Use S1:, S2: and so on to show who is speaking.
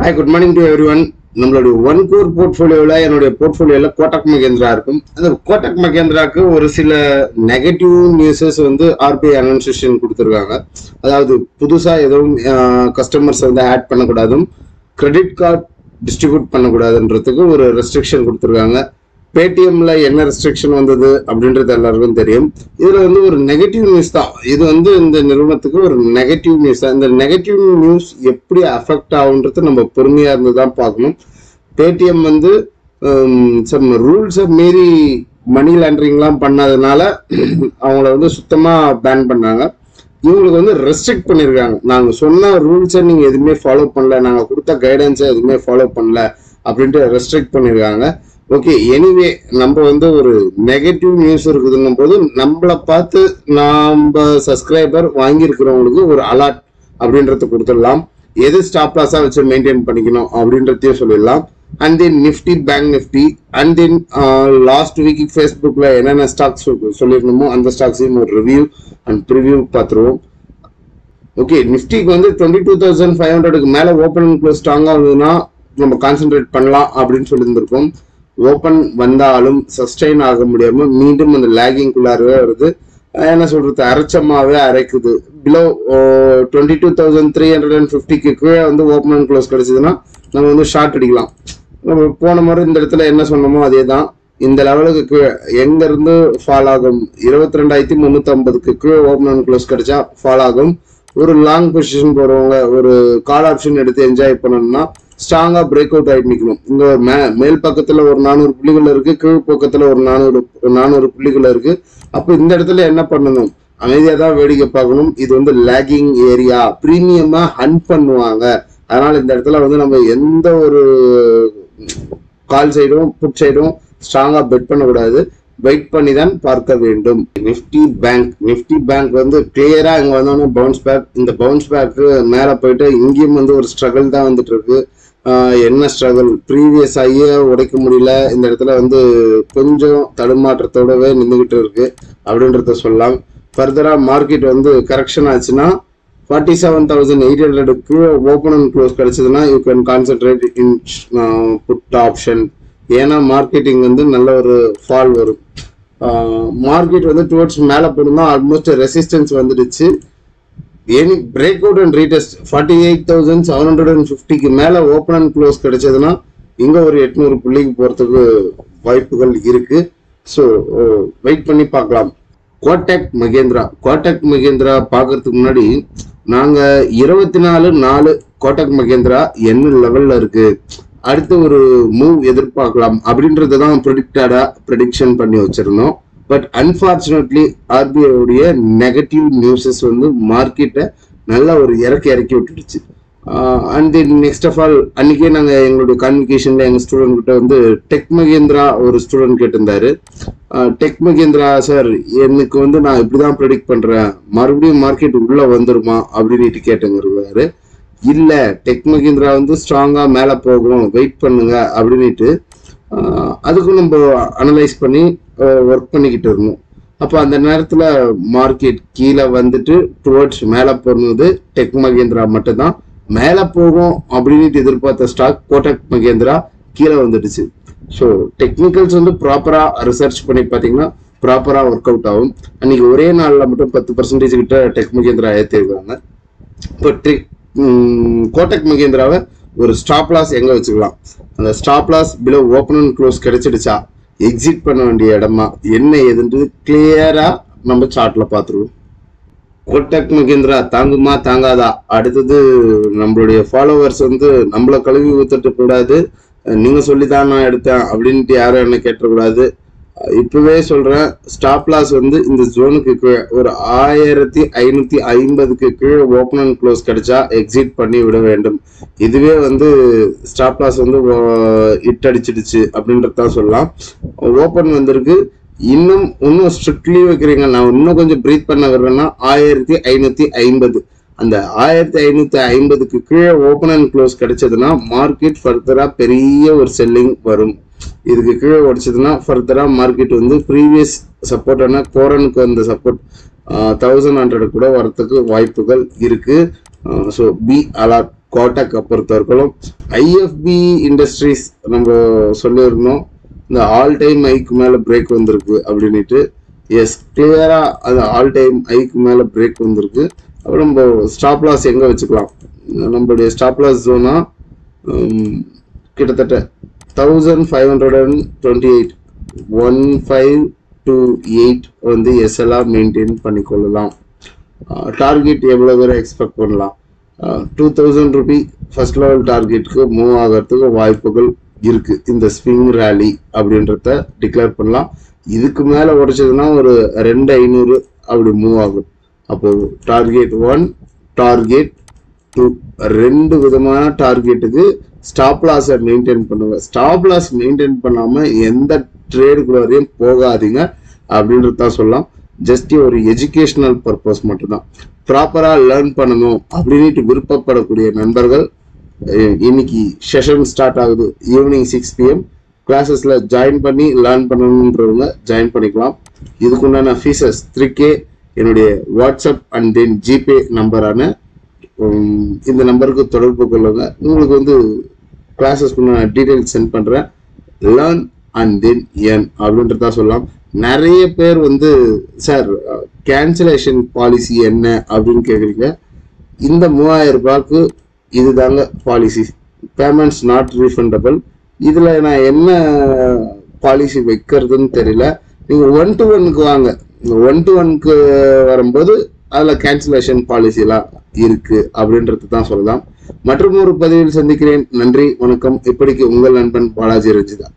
S1: Hi, good morning to everyone. நம்மளுடைய one core போர்ட்ஃபோலியோல என்னுடைய போர்ட்ஃபோலியோல கோட்டக் மகேந்திரா இருக்கும். அந்த கோட்டக் மகேந்திராக்கு ஒரு சில நெகட்டிவ் நியூஸஸ் வந்து ஆர்பிஐ அனௌன்சேஷன் கொடுத்துருக்காங்க. அதாவது புதுசா எதுவும் கஸ்டமர்ஸ் வந்து ஆட் பண்ணக்கூடாதும், கிரெடிட் கார்டு டிஸ்ட்ரிபியூட் பண்ணக்கூடாதுன்றதுக்கு ஒரு ரெஸ்ட்ரிக்ஷன் கொடுத்துருக்காங்க. பேடிஎம்ல என்ன ரெஸ்ட்ரிக்ஷன் வந்தது அப்படின்றது எல்லாருக்கும் தெரியும். இதுல வந்து ஒரு நெகட்டிவ் நியூஸ் தான். இது வந்து இந்த நிறுவனத்துக்கு ஒரு நெகட்டிவ் நியூஸ் தான். இந்த நெகட்டிவ் நியூஸ் எப்படி அஃபெக்ட் ஆகுன்றது நம்ம பொறுமையா இருந்து தான் பார்க்கணும். பேடிஎம் வந்து சம் ரூல்ஸை மீறி மணி லாண்டரிங்லாம் பண்ணாதனால அவங்கள வந்து சுத்தமா பேன் பண்ணாங்க. இவங்களுக்கு வந்து ரெஸ்ட்ரிக்ட் பண்ணியிருக்காங்க. நாங்கள் சொன்ன ரூல்ஸை நீங்கள் எதுவுமே ஃபாலோ பண்ணல, நாங்கள் கொடுத்த கைடன்ஸை எதுவுமே ஃபாலோ பண்ணல அப்படின்ட்டு ரெஸ்ட்ரிக்ட் பண்ணியிருக்காங்க. ஓகே, எனிவே நம்ம வந்து ஒரு நெகட்டிவ் நியூஸ் இருக்குதுன்னும் போது நம்மளை பார்த்து நம்ம சப்ஸ்கிரைபர் வாங்கியிருக்கிறவங்களுக்கு ஒரு அலர்ட் அப்படின்றத கொடுத்துடலாம். எது ஸ்டாப் லாஸாக வச்சு மெயின்டைன் பண்ணிக்கணும் அப்படின்றதையும் சொல்லிடலாம். And then Nifty, bank Nifty, and then last week ஃபேஸ்புக்கில் என்னென்ன ஸ்டாக்ஸ் சொல்லியிருந்தோமோ அந்த ஸ்டாக்ஸையும் ஒரு ரிவ்யூ அண்ட் ப்ரிவியூ பார்த்துருவோம். ஓகே, நிஃப்டிக்கு வந்து 22,500க்கு மேலே ஓப்பன் க்ளோஸ் ஸ்ட்ராங்காக இருந்ததுன்னா நம்ம கான்சென்ட்ரேட் பண்ணலாம் அப்படின்னு சொல்லியிருந்திருக்கோம். ஓப்பன் வந்தாலும் சஸ்டெயின் ஆக முடியாம மீண்டும் அந்த லேகிங்குள்ளாரவே வருது. என்ன சொல்றது, அரைச்சமாவே அரைக்குது. பிலோ 22,350க்கு கீழே வந்து ஓப்பன் அண்ட் க்ளோஸ் கிடைச்சதுன்னா நம்ம வந்து ஷார்ட் அடிக்கலாம். நம்ம போன முறை இந்த இடத்துல என்ன சொன்னோமோ அதே தான். இந்த லெவலுக்கு கீழே எங்க இருந்து ஃபால் ஆகும், 22,350க்கு கீழே ஓப்பன் அண்ட் க்ளோஸ் கிடைச்சா ஃபால் ஆகும். ஒரு லாங் பொசிஷன் போறவங்க ஒரு கால் ஆப்ஷன் எடுத்து என்ஜாய் பண்ணணும்னா ஸ்ட்ராங்கா பிரேக் அவுட் ஆகிட்டு நிற்கணும். இங்க மேல் பக்கத்துல ஒரு 400 புள்ளிகள் இருக்கு, கீழ் பக்கத்துல ஒரு 400 புள்ளிகள் இருக்கு. அப்போ இந்த இடத்துல என்ன பண்ணணும், அமைதியா தான் வேடிக்கை பார்க்கணும். இது வந்து லேகிங் ஏரியா, பிரீமியமா ஹண்ட் பண்ணுவாங்க. அதனால இந்த இடத்துல வந்து நம்ம எந்த ஒரு கால் சைடும் புட் சைடும் ஸ்ட்ராங்கா பெட் பண்ணக்கூடாது, வெயிட் பண்ணி தான் பார்க்க வேண்டும். நிஃப்டி பேங்க் வந்து கிளியரா இங்க வந்தோடனே பவுன்ஸ் பேக். இந்த பவுன்ஸ் பேக்கு மேல போயிட்டு இங்கேயும் வந்து ஒரு ஸ்ட்ரகிள் தான் வந்துட்டு இருக்கு. என்ன ஸ்ட்ரகிள், ப்ரீவியஸ் ஐய உடைக்க முடியல. இந்த இடத்துல வந்து கொஞ்சம் தடுமாற்றத்தோடவே நின்றுகிட்டு இருக்கு அப்படின்றத சொல்லலாம். ஃபர்தரா மார்க்கெட் வந்து கரெக்ஷன் ஆச்சுன்னா 47,800க்கு ஓப்பன் அண்ட் க்ளோஸ் கிடைச்சதுன்னா you can concentrate in put option. ஏன்னா மார்க்கெட்டிங் வந்து நல்ல ஒரு ஃபால் வரும். மார்க்கெட் வந்து டுவர்ட்ஸ் மேலே போனோம்னா ஆல்மோஸ்ட் ரெசிஸ்டன்ஸ் வந்துடுச்சு. Any break out and retest 48,750க்கு மேலே ஓப்பன் அண்ட் க்ளோஸ் கிடைச்சதுன்னா இங்கே ஒரு 800 புள்ளிக்கு போகிறதுக்கு வாய்ப்புகள் இருக்கு. ஸோ வெயிட் பண்ணி பார்க்கலாம். கோட்டக் மகேந்திரா பார்க்கறதுக்கு முன்னாடி நாங்கள் 24/4 கோட்டக் மகேந்திரா என்ன லெவலில் இருக்கு, அடுத்து ஒரு மூவ் எதிர்பார்க்கலாம் அப்படின்றத தான் ப்ரெடிக்ஷன் பண்ணி வச்சிருந்தோம். பட் அன்பார்ச்சுனேட்லி ஆர்பிஐ உடைய நெகட்டிவ் நியூஸஸ் வந்து மார்க்கெட்டை நல்லா ஒரு இறக்கி விட்டுடுச்சு. And then next of all அன்னைக்கே நாங்கள் எங்களுடைய கான்வெகேஷன்ல எங்கள் ஸ்டூடெண்ட் கிட்ட வந்து டெக் மகேந்திரா ஒரு ஸ்டூடெண்ட் கேட்டிருந்தாரு. டெக் மகேந்திரா சார், எனக்கு வந்து நான் இப்படிதான் ப்ரெடிக்ட் பண்றேன், மறுபடியும் மார்க்கெட் உள்ள வந்துருமா அப்படின்னு கேட்டுங்கிறாரு. இல்ல, டெக் மகேந்திரா வந்து ஸ்ட்ராங்கா மேல போகும், வெயிட் பண்ணுங்க அப்படின்ட்டு அதுக்கும் நம்ம அனலைஸ் பண்ணி ஒர்க் பண்ணிக்கிட்டு இருந்தோம். அப்போ அந்த நேரத்துல மார்க்கெட் கீழே வந்துட்டு டுவர்ட்ஸ் மேல போனது டெக் மகேந்திரா மட்டும்தான். மேல போகும் அப்படின்ட்டு எதிர்பார்த்த ஸ்டாக் கோட்டக் மகேந்திரா கீழே வந்துடுச்சு. ஸோ டெக்னிக்கல்ஸ் வந்து ப்ராப்பரா ரிசர்ச் பண்ணி பார்த்தீங்கன்னா ப்ராப்பரா ஒர்க் அவுட் ஆகும். அன்னைக்கு ஒரே நாள்ல மட்டும் 10% கிட்ட டெக் மகேந்திரா ஏற்றிருக்காங்க. இப்போ கோட்டக் மகேந்திராவை ஒரு ஸ்டாப் லாஸ் எங்க வச்சுக்கலாம், அந்த stop loss below open and close கிடைச்சிடுச்சா எக்ஸிட் பண்ண வேண்டிய இடமா என்ன ஏதுன்றது கிளியரா நம்ம சார்ட்ல பார்த்துருவோம். கோட்டக் மகேந்திரா தாங்குமா தாங்காதா, அடுத்தது நம்மளுடைய ஃபாலோவர்ஸ் வந்து நம்மளை கழுவி ஊத்துட்டு கூடாது, நீங்க சொல்லிதான் நான் எடுத்தேன் அப்படின்ட்டு யாரும் என்ன கேட்டக்கூடாது. இப்பவே சொல்றேன், ஸ்டாப் லாஸ் வந்து இந்த ஜோனுக்கு கீழே ஒரு 1550க்கு கீழே ஓப்பன் அண்ட் க்ளோஸ் கிடைச்சா எக்ஸிட் பண்ணி விட வேண்டும். இதுவே வந்து ஸ்டாப் லாஸ் வந்து இட்டடிச்சிடுச்சு அப்படின்றதான் சொல்லலாம். ஓப்பன் வந்திருக்கு, இன்னும் ஸ்ட்ரிக்ட்லி வைக்கிறீங்க, நான் இன்னும் கொஞ்சம் பிரீத் பண்ண வர்றேன்னா 1550. அந்த 1550க்கு கீழே ஓப்பன் அண்ட் க்ளோஸ் கிடைச்சதுன்னா மார்க்கெட் ஃபர்தரா பெரிய ஒரு செல்லிங் வரும். இதுக்கு கீழே உடைச்சதுன்னா ஃபர்தரா மார்க்கெட் வந்து ப்ரீவியஸ் சப்போர்ட்டான கோரனுக்கு வந்த சப்போர்ட் 1100 கூட வரத்துக்கு வாய்ப்புகள் இருக்கு. So be alert. கோட்டக்கை பொறுத்தவரைக்கும். ஐஎஃப்பி இண்டஸ்ட்ரீஸ் நம்ம சொல்லியிருந்தோம், இந்த ஆல் டைம் ஐக்கு மேல பிரேக் வந்திருக்கு அப்படின்ட்டு. எஸ், கிளியரா அது ஆல் டைம் ஐக்கு மேல பிரேக் வந்திருக்கு. அப்புறம் நம்ம ஸ்டாப் லாஸ் எங்க வச்சுக்கலாம்? நம்மளுடைய ஸ்டாப் லாஸ் ஜோனா கிட்டத்தட்ட 1528 1528 வந்து எஸ்எல்ஆர் மெயின்டைன் பண்ணிக்கொள்ளலாம். டார்கெட் எவ்வளவு பேரை எக்ஸ்பெக்ட் பண்ணலாம்? 2000 ரூபி ஃபர்ஸ்ட் லெவல் டார்கெட்டுக்கு மூவ் ஆகிறதுக்கு வாய்ப்புகள் இருக்கு. இந்த ஸ்விங் ரேலி அப்படின்றத டிக்ளேர் பண்ணலாம். இதுக்கு மேல உடைச்சதுன்னா ஒரு 2500 அப்படி மூவ் ஆகும். அப்போ டார்கெட் 1, டார்கெட் 2, ரெண்டு விதமான டார்கெட்டுக்கு ஸ்டாப் லாஸை மெயின்டைன் பண்ணுங்க. ஸ்டாப் லாஸ் மெயின்டைன் பண்ணாம எந்த ட்ரேடுக்குள்ளாரையும் போகாதீங்க அப்படின்றதான் சொல்லலாம். ஜஸ்ட் ஒரு எஜுகேஷனல் பர்பஸ் மட்டும்தான். ப்ராப்பரா லேர்ன் பண்ணணும் அப்படின்ட்டு விருப்பப்படக்கூடிய நண்பர்கள் இன்னைக்கு செஷன் ஸ்டார்ட் ஆகுது. ஈவினிங் 6 PM கிளாஸஸ்ல ஜாயின் பண்ணி லேர்ன் பண்ணணுன்றவங்க ஜாயின் பண்ணிக்கலாம். இதுக்குண்டான ஃபீஸஸ் 3K என்னுடைய வாட்ஸ்அப் அண்ட் தென் ஜிபே நம்பரான இந்த நம்பருக்கு தொடர்பு கொள்ளுங்க. உங்களுக்கு வந்து கிளாஸஸ்க்கு நான் டீடைல்ஸ் சென்ட் பண்றேன். லேர்ன் அண்ட் தென் ஏர்ன் அப்படின்றதா சொல்லலாம். நிறைய பேர் வந்து சார் கேன்சலேஷன் பாலிசி என்ன அப்படின்னு கேட்குறீங்க. இந்த 3000 ரூபாய்க்கு இதுதாங்க பாலிசி. Payments not refundable. இதுல நான் என்ன பாலிசி வைக்கிறதுன்னு தெரியல. நீங்க 1-to-1க்கு வாங்க. 1-to-1க்கு வரும்போது அதுல கேன்சலேஷன் பாலிசி எல்லாம் இருக்கு அப்படின்றது தான் சொல்லலாம். மற்றும் ஒரு பதிவில் சந்திக்கிறேன். நன்றி, வணக்கம். இப்படிக்கு உங்கள் நண்பன் பாலாஜி ரஞ்சிதா.